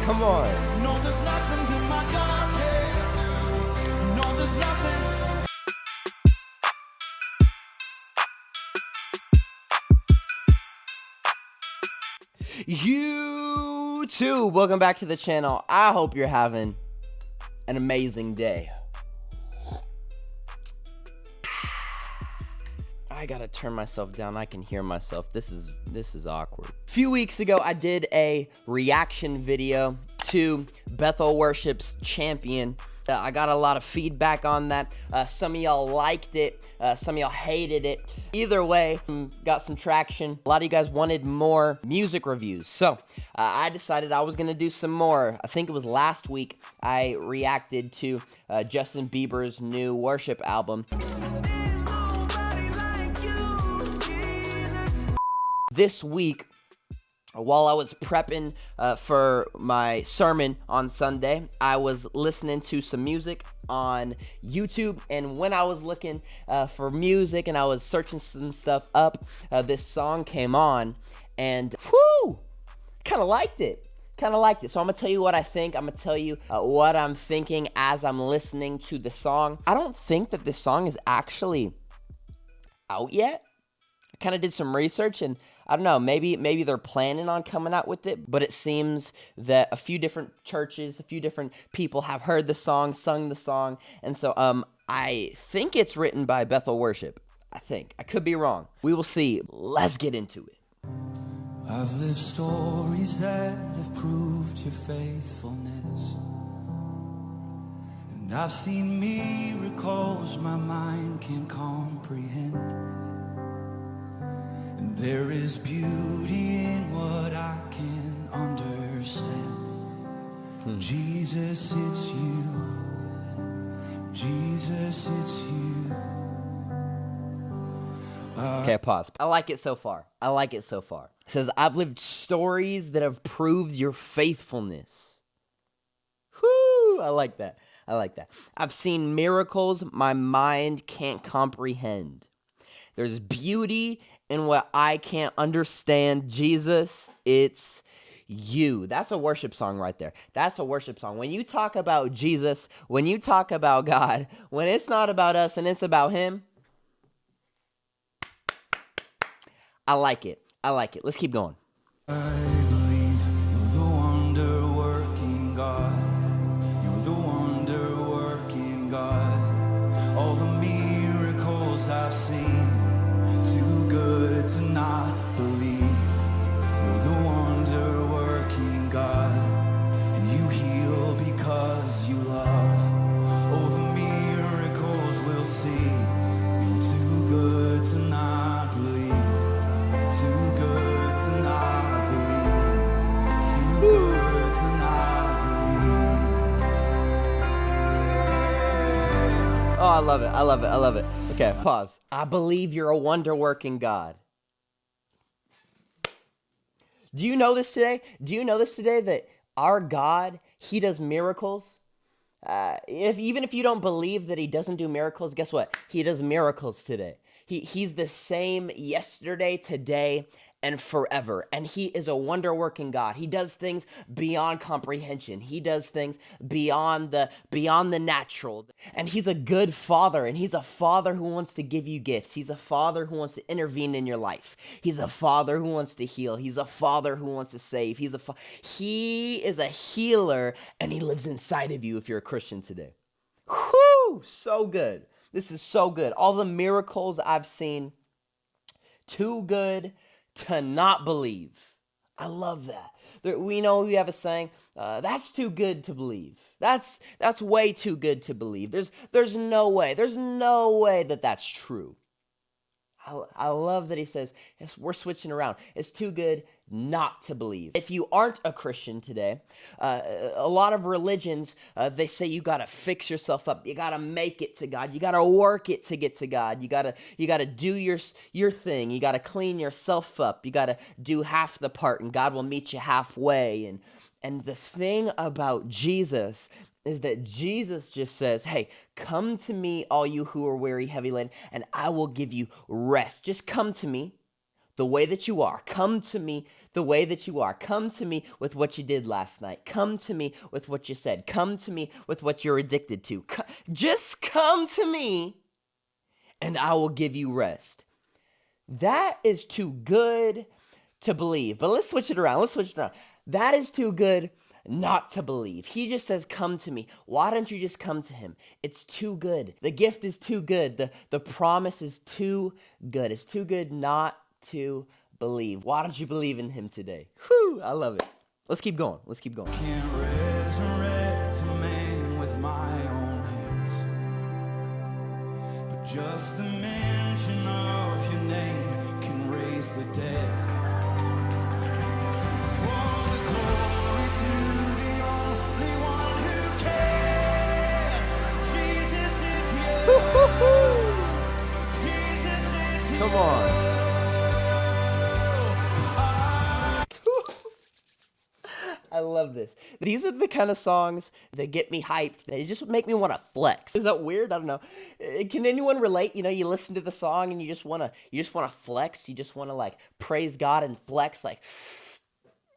Come on. No, there's nothing that my God can do. No, there's nothing. YouTube, welcome back to the channel. I hope you're having an amazing day. I gotta turn myself down. I can hear myself. This is awkward. A few weeks ago, I did a reaction video to Bethel Worship's Champion. I got a lot of feedback on that. Some of y'all liked it. Some of y'all hated it. Either way, got some traction. A lot of you guys wanted more music reviews. So I decided I was going to do some more. I think it was last week I reacted to Justin Bieber's new worship album. This week, while I was prepping for my sermon on Sunday, I was listening to some music on YouTube, and when I was looking for music and I was searching some stuff up, this song came on, and whoo, kind of liked it. So I'm going to tell you what I think. I'm going to tell you what I'm thinking as I'm listening to the song. I don't think that this song is actually out yet. I kind of did some research, and I don't know, maybe they're planning on coming out with it, but it seems that a few different churches, a few different people have heard the song, sung the song, and so I think it's written by Bethel Worship. I think. I could be wrong. We will see. Let's get into it. I've lived stories that have proved your faithfulness, and I've seen miracles my mind can't comprehend. And there is beauty in what I can understand. Jesus, it's you. Jesus, it's you. Okay, pause. I like it so far. It says, I've lived stories that have proved your faithfulness. Whoo! I like that. I've seen miracles my mind can't comprehend. There's beauty in what I can't understand. Jesus, it's you. That's a worship song right there. That's a worship song. When you talk about Jesus, when you talk about God, when it's not about us and it's about Him, I like it. Let's keep going. I believe you're the wonder-working God. You're the wonder-working God. All the miracles I've seen, too good to not believe. You're the wonder-working God, and you heal because you love. All the miracles we'll see, you're too good to not believe. Too good to not believe. Too good to not believe. Oh, I love it. Okay, pause. I believe you're a wonder-working God. Do you know this today? That our God, He does miracles? Even if you don't believe that He doesn't do miracles, guess what? He does miracles today. He's the same yesterday, today, and forever. And He is a wonder-working God. He does things beyond comprehension. He does things beyond the natural. And He's a good Father, and He's a Father who wants to give you gifts. He's a Father who wants to intervene in your life. He's a Father who wants to heal. He's a Father who wants to save. He is a healer, and He lives inside of you if you're a Christian today. Whew, so good. This is so good. All the miracles I've seen, too good to not believe. I love that. We know we have a saying, that's too good to believe. That's way too good to believe. There's no way that that's true. I love that he says, yes, we're switching around. It's too good not to believe. If you aren't a Christian today, a lot of religions, they say you got to fix yourself up. You got to make it to God. You got to work it to get to God. You got to do your thing. You got to clean yourself up. You got to do half the part, and God will meet you halfway. And the thing about Jesus is that Jesus just says, hey, come to me, all you who are weary, heavy laden, and I will give you rest. Just come to me. the way that you are. Come to me the way that you are. Come to me with what you did last night. Come to me with what you said. Come to me with what you're addicted to. Just come to me and I will give you rest. That is too good to believe. But let's switch it around. That is too good not to believe. He just says, come to me. Why don't you just come to him? It's too good. The gift is too good. The promise is too good. It's too good not to believe. Why don't you believe in him today? Whew, I love it. Let's keep going. Can't resurrect a man with my own hands, but just the mention of your name can raise the dead. For the glory to the only one who can. Jesus is you. Jesus is you. Come on. I love this. These are the kind of songs that get me hyped. They just make me want to flex. Is that weird? I don't know. Can anyone relate? You know, you listen to the song and you just want to flex. You just want to like praise God and flex like,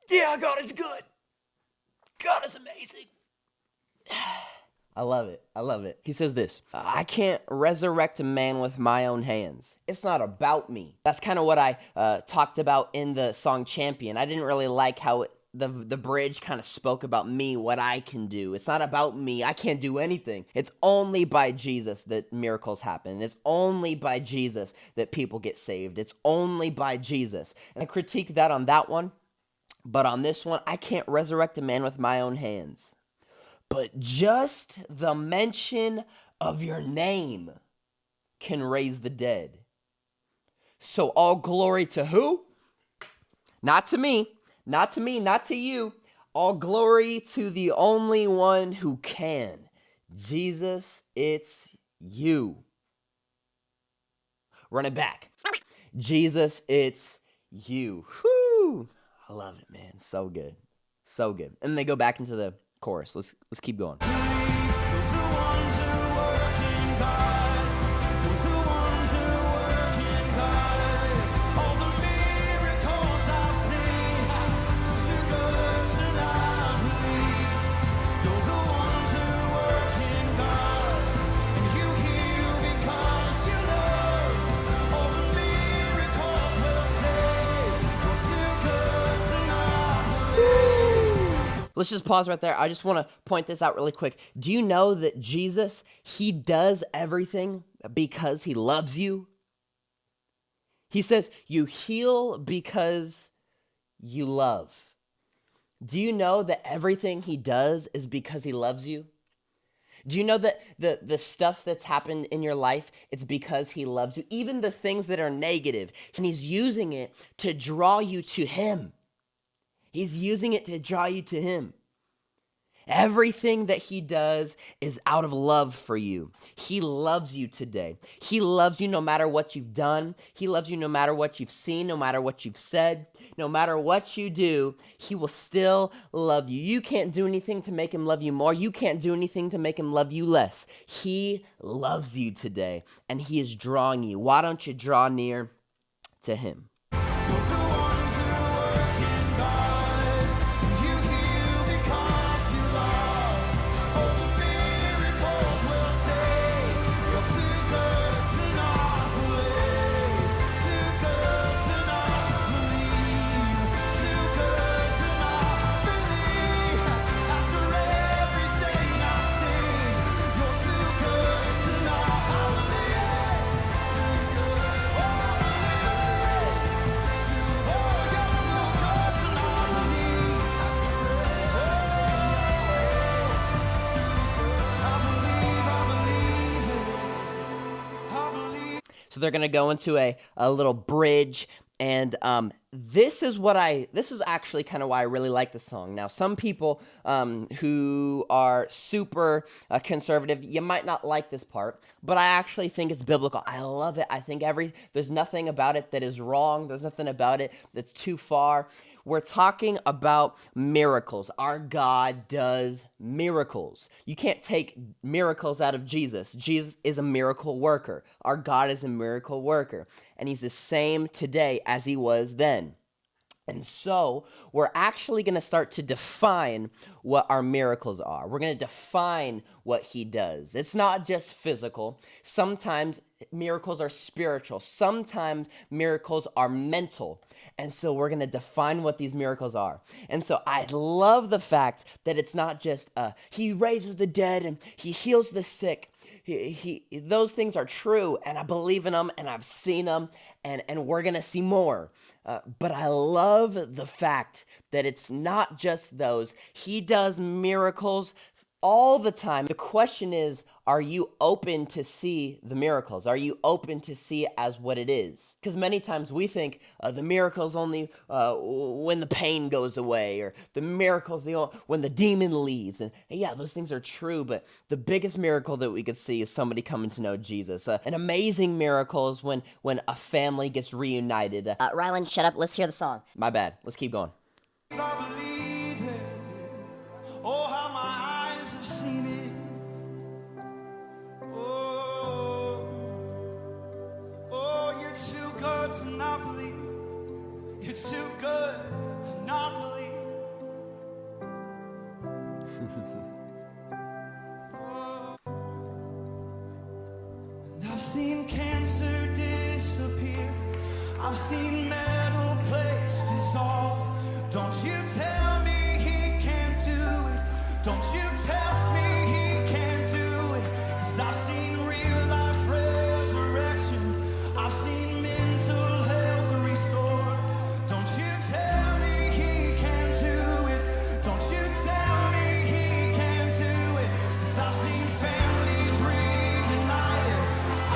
yeah, God is good. God is amazing. I love it. He says this, I can't resurrect a man with my own hands. It's not about me. That's kind of what I talked about in the song Champion. I didn't really like how the bridge kind of spoke about me, what I can do. It's not about me. I can't do anything. It's only by Jesus that miracles happen. It's only by Jesus that people get saved. It's only by Jesus. And I critique that on that one. But on this one, I can't resurrect a man with my own hands. But just the mention of your name can raise the dead. So all glory to who? Not to me. Not to me, not to you. All glory to the only one who can. Jesus, it's you. Run it back. Jesus, it's you. Whew. I love it, man. So good. So good. And they go back into the chorus. Let's keep going. Let's just pause right there. I just want to point this out really quick. Do you know that Jesus, he does everything because he loves you? He says, you heal because you love. Do you know that everything he does is because he loves you? Do you know that the stuff that's happened in your life, it's because he loves you? Even the things that are negative, and he's using it to draw you to him. He's using it to draw you to him. Everything that he does is out of love for you. He loves you today. He loves you no matter what you've done. He loves you no matter what you've seen, no matter what you've said. No matter what you do, he will still love you. You can't do anything to make him love you more. You can't do anything to make him love you less. He loves you today, and he is drawing you. Why don't you draw near to him? So they're going to go into a little bridge, and this is actually kind of why I really like the song. Now, some people who are super conservative, you might not like this part, but I actually think it's biblical. I love it. I think there's nothing about it that is wrong. There's nothing about it that's too far. we're talking about miracles. Our God does miracles. You can't take miracles out of Jesus. Jesus is a miracle worker. Our God is a miracle worker. And he's the same today as he was then. And so we're actually going to start to define what our miracles are. We're going to define what he does. It's not just physical. Sometimes miracles are spiritual. Sometimes miracles are mental. And so we're going to define what these miracles are. And so I love the fact that it's not just he raises the dead and he heals the sick. Those things are true, and I believe in them, and I've seen them, and we're going to see more. But I love the fact that it's not just those. He does miracles all the time. The question is, are you open to see the miracles? Are you open to see it as what it is? Because many times we think the miracles only when the pain goes away, or the miracles when the demon leaves. And yeah, those things are true, but the biggest miracle that we could see is somebody coming to know Jesus. An amazing miracle is when a family gets reunited. Rylan, shut up. Let's hear the song. My bad. Let's keep going. I believe it. Oh, how my eyes have seen it. Oh, oh, you're too good to not believe. You're too good to not believe. Oh. And I've seen cancer disappear. I've seen metal plates dissolve. Don't you tell me he can't do it. Don't you tell me he can't do it. 'Cause I've seen real life resurrection. I've seen mental health restored. Don't you tell me he can't do it. Don't you tell me he can't do it. 'Cause I've seen families reunited.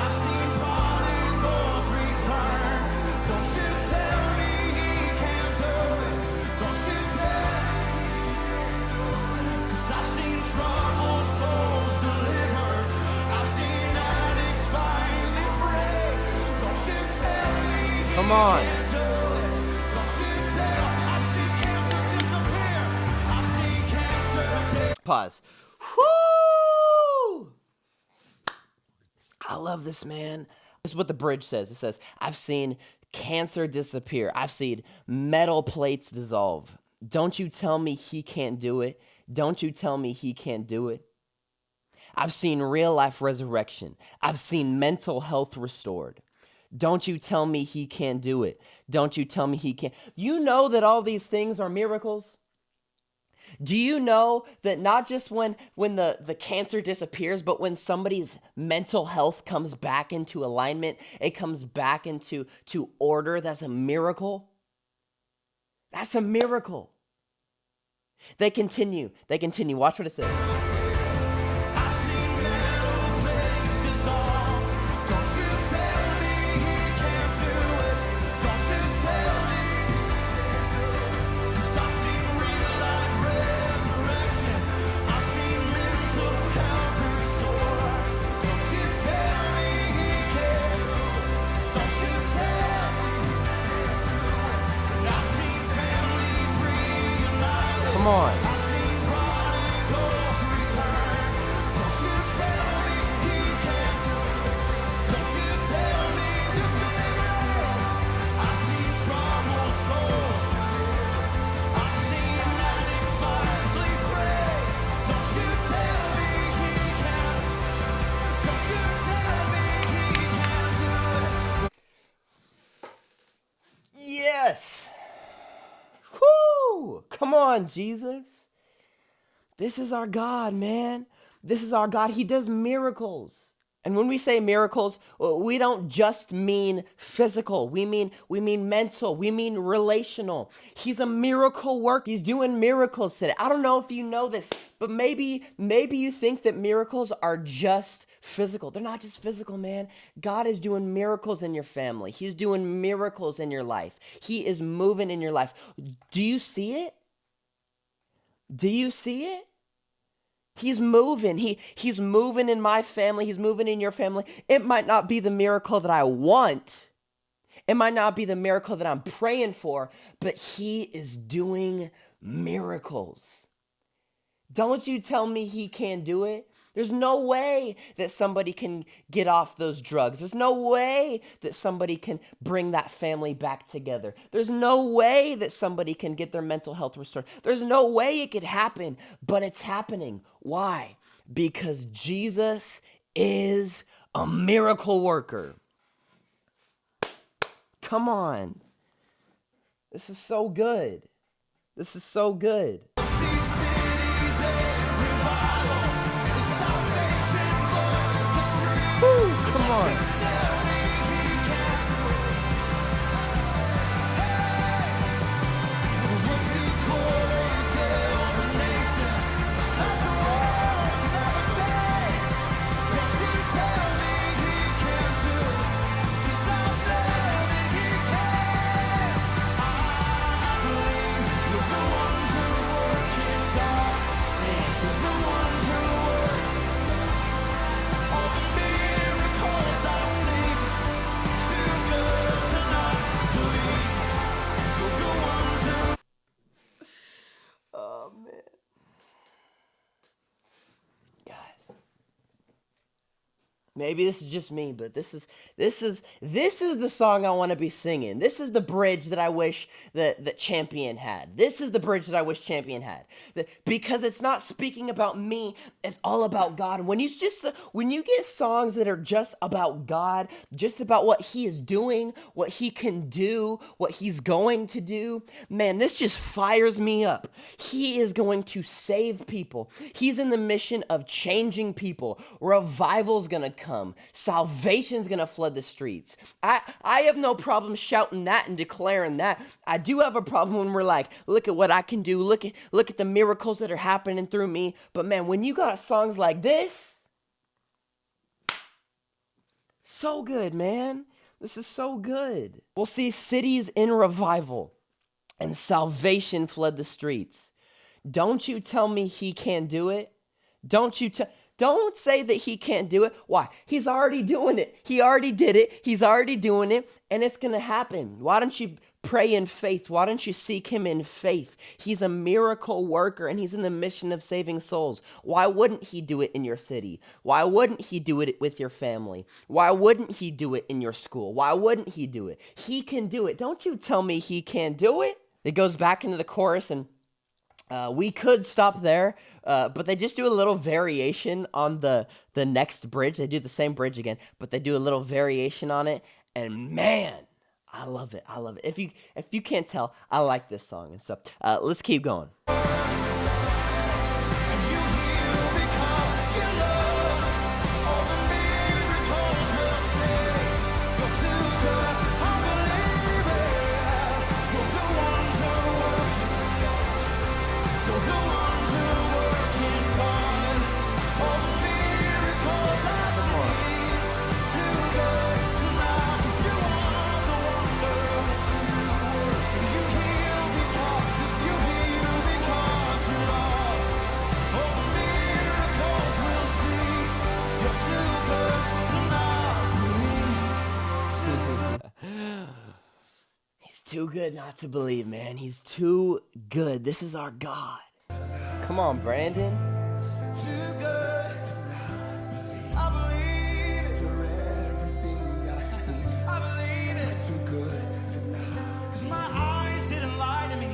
I've seen prodigals return. Don't you tell me he can't do it. Don't you tell me. 'Cause I've seen troubled souls delivered. I've seen addicts finally free. Don't you tell me he Come on. can't do it. Don't you tell. I've seen cancer disappear. I've seen cancer Pause. Whoo! I love this, man. This is what the bridge says. It says, I've seen cancer disappear. I've seen metal plates dissolve. Don't you tell me he can't do it. Don't you tell me he can't do it. I've seen real life resurrection. I've seen mental health restored. Don't you tell me he can't do it. Don't you tell me he can't. You know that all these things are miracles? Do you know that not just when the cancer disappears, but when somebody's mental health comes back into alignment, it comes back into order, that's a miracle? That's a miracle. They continue. Watch what it says. I've seen metal plates dissolve. Don't you tell me he can't do it. Don't you tell me. 'Cause I've seen real life resurrection. I've seen mental health restored. Don't you tell me he can't. Don't you tell me. And I've seen families reunited. Come on. I've seen prodigals return. Don't you tell me he can't. Don't you tell me this deliverance. I've seen troubled souls. I've seen addicts finally free. Don't you tell me he can't. Don't you tell me he can't do it. Yes. Whoo! Come on, Jesus. This is our God, man. This is our God. He does miracles. And when we say miracles, we don't just mean physical. We mean mental. We mean relational. He's a miracle worker. He's doing miracles today. I don't know if you know this, but maybe you think that miracles are just physical. They're not just physical, man. God is doing miracles in your family. He's doing miracles in your life. He is moving in your life. Do you see it? Do you see it? He's moving. He's moving in my family. He's moving in your family. It might not be the miracle that I want. It might not be the miracle that I'm praying for, but he is doing miracles. Don't you tell me he can't do it. There's no way that somebody can get off those drugs. There's no way that somebody can bring that family back together. There's no way that somebody can get their mental health restored. There's no way it could happen, but it's happening. Why? Because Jesus is a miracle worker. Come on. This is so good. This is so good. Woo, come on. Oh, man. Guys. Maybe this is just me, but this is the song I want to be singing. This is the bridge that I wish that Champion had. This is the bridge that I wish Champion had. Because it's not speaking about me, it's all about God. When you get songs that are just about God, just about what he is doing, what he can do, what he's going to do, man, this just fires me up. He is going to save people. He's in the mission of changing people. Revival's going to come. Salvation's gonna flood the streets. I have no problem shouting that and declaring that. I do have a problem when we're like, look at what I can do. Look at the miracles that are happening through me. But man, when you got songs like this, so good, man. This is so good. We'll see cities in revival and salvation flood the streets. Don't you tell me he can't do it. Don't say that he can't do it. Why? He's already doing it. He already did it. He's already doing it, and it's going to happen. Why don't you pray in faith? Why don't you seek him in faith? He's a miracle worker, and he's in the mission of saving souls. Why wouldn't he do it in your city? Why wouldn't he do it with your family? Why wouldn't he do it in your school? Why wouldn't he do it? He can do it. Don't you tell me he can't do it. It goes back into the chorus, and we could stop there, but they just do a little variation on the next bridge. They do the same bridge again, but they do a little variation on it, and man, I love it. I love it. If you can't tell, I like this song, and so let's keep going. Too good not to believe, man. He's too good. This is our God. Come on, Brandon. Too good to not believe. I believe it. You're everything I see. I believe it. Too good to not. 'Cause my eyes didn't lie to me.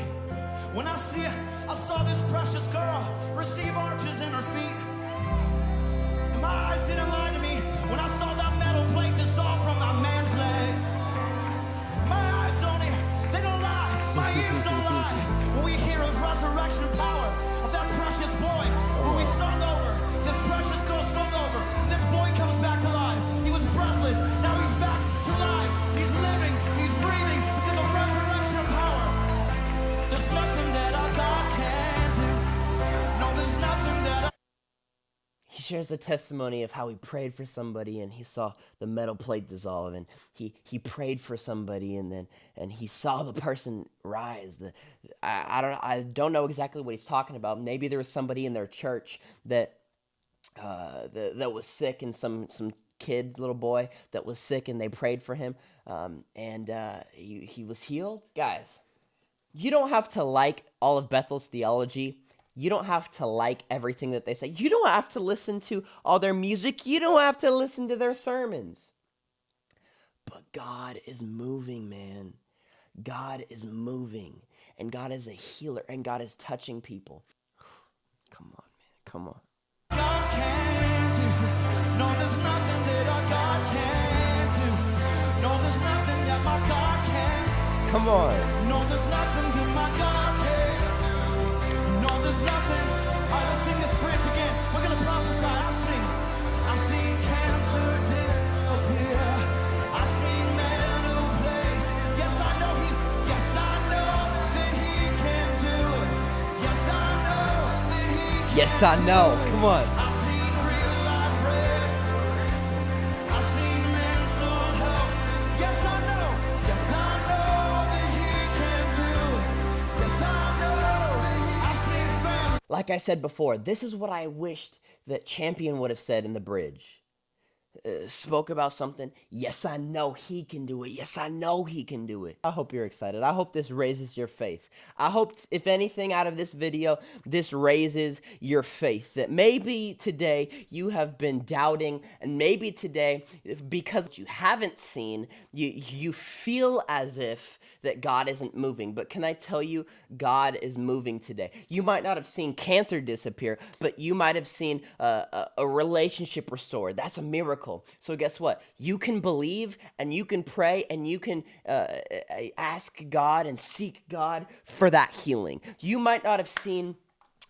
When I saw this precious girl receive arches in her feet. And my eyes didn't lie to me when I saw that metal plate dissolve from my man's leg. My eyes they don't lie. My ears don't lie. When we hear of resurrection power of that precious boy who we sung over, this precious girl sung over, and this boy comes back to life. He was breathless. Now he's back to life. He's living. He's breathing because of resurrection power. There's nothing that our God can't do. No, there's nothing that He shares a testimony of how he prayed for somebody and he saw the metal plate dissolve, and he prayed for somebody and he saw the person rise. I don't know exactly what he's talking about. Maybe there was somebody in their church that was sick, and some little boy that was sick, and they prayed for him, and he was healed. Guys, you don't have to like all of Bethel's theology. You don't have to like everything that they say. You don't have to listen to all their music. You don't have to listen to their sermons. But God is moving, man. God is moving. And God is a healer. And God is touching people. Come on, man. Come on. God can't do. No, there's nothing that our God can't do. No, there's nothing that my God can't. Come on. No, there's nothing that my God can't. No, there's nothing. All right, let's sing this bridge again. We're gonna prophesy. I've seen cancer disappear. I've seen men who place. Yes, I know that he can do it. Yes, I know that he can. Yes, I know. Come on. I've seen real life restoration. I've seen mental health. Yes, I know that he can do it. Yes, I know I've seen family. Like I said before, this is what I wished that Champion would have said in the bridge. Spoke about something. Yes, I know he can do it. Yes, I know he can do it. I hope you're excited. I hope this raises your faith. I hope, if anything out of this video, this raises your faith. That maybe today you have been doubting, and maybe today, because you haven't seen, you feel as if that God isn't moving. But can I tell you, God is moving today. You might not have seen cancer disappear, but you might have seen a relationship restored. That's a miracle. So guess what? You can believe, and you can pray, and you can ask God and seek God for that healing. You might not have seen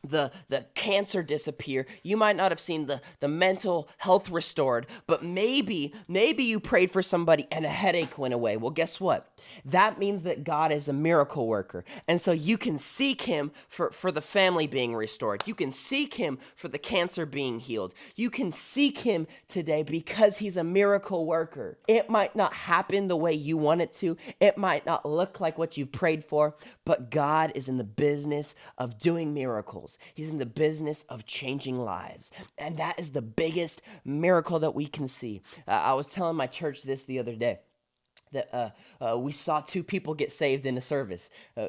the cancer disappear. You might not have seen the mental health restored, but maybe you prayed for somebody and a headache went away. Well, guess what? That means that God is a miracle worker. And so you can seek him for the family being restored. You can seek him for the cancer being healed. You can seek him today because he's a miracle worker. It might not happen the way you want it to. It might not look like what you've prayed for, but God is in the business of doing miracles. He's in the business of changing lives. And that is the biggest miracle that we can see. I was telling my church this the other day, that we saw two people get saved in a service.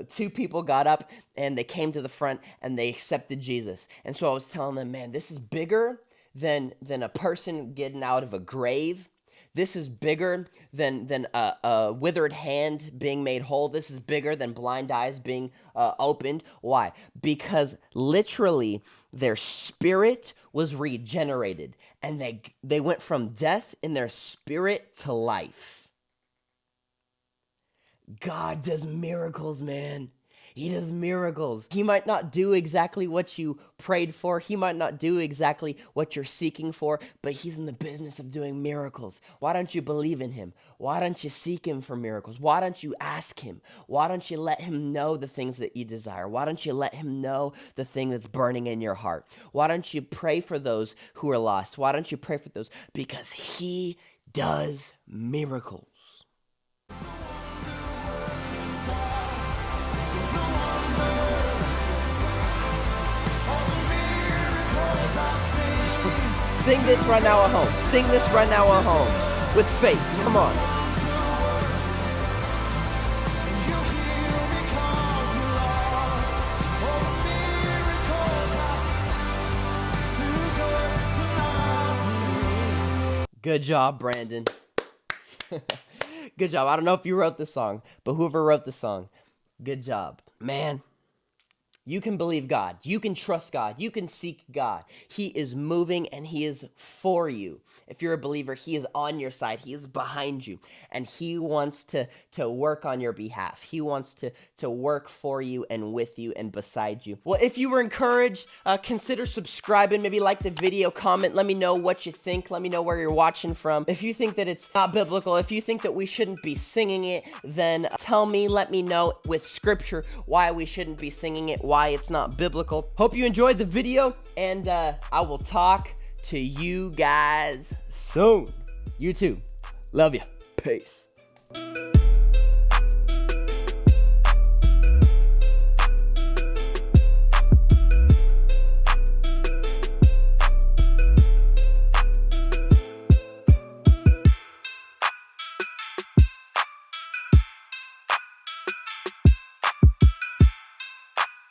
Two people got up and they came to the front and they accepted Jesus. And so I was telling them, man, this is bigger than a person getting out of a grave. This is bigger than a withered hand being made whole. This is bigger than blind eyes being opened. Why? Because literally their spirit was regenerated, and they went from death in their spirit to life. God does miracles, man. He does miracles. He might not do exactly what you prayed for. He might not do exactly what you're seeking for, but he's in the business of doing miracles. Why don't you believe in him? Why don't you seek him for miracles? Why don't you ask him? Why don't you let him know the things that you desire? Why don't you let him know the thing that's burning in your heart? Why don't you pray for those who are lost? Why don't you pray for those? Because he does miracles. Sing this right now at home. Sing this right now at home with faith. Come on. Good job, Brandon. Good job. I don't know if you wrote the song, but whoever wrote the song, good job. Man, you can believe God. You can trust God. You can seek God. He is moving and he is for you. If you're a believer, he is on your side. He is behind you. And he wants to work on your behalf. He wants to work for you and with you and beside you. Well, if you were encouraged, consider subscribing. Maybe like the video, comment. Let me know what you think. Let me know where you're watching from. If you think that it's not biblical, if you think that we shouldn't be singing it, then tell me, let me know with scripture why we shouldn't be singing it, why it's not biblical. Hope you enjoyed the video, and I will talk to you guys soon. You too. Love you. Peace.